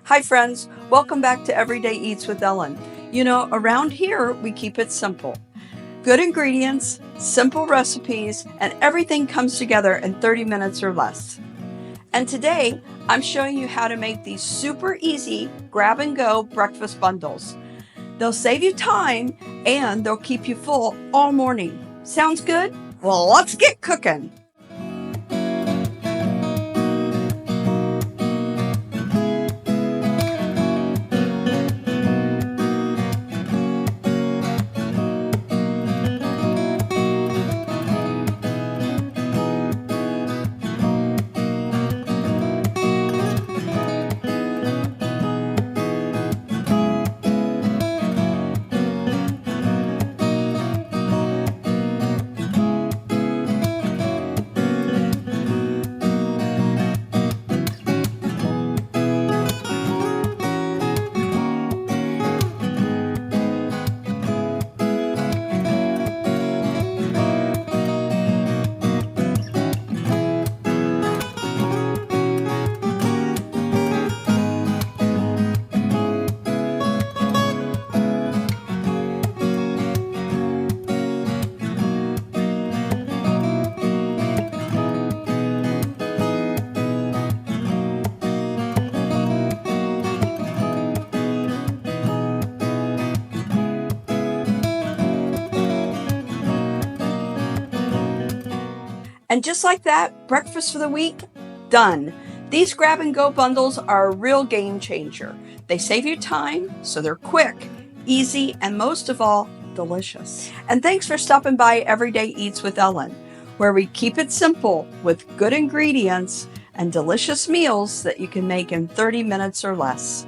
Hi friends, welcome back to Everyday Eats with Ellen. You know, around here we keep it simple. Good ingredients, simple recipes, and everything comes together in 30 minutes or less. And today I'm showing you how to make these super easy grab and go breakfast bundles. They'll save you time and they'll keep you full all morning. Sounds good? Well, let's get cooking. And just like that, breakfast for the week, done. These grab and go bundles are a real game changer. They save you time, so they're quick, easy, and most of all, delicious. And thanks for stopping by Everyday Eats with Ellen, where we keep it simple with good ingredients and delicious meals that you can make in 30 minutes or less.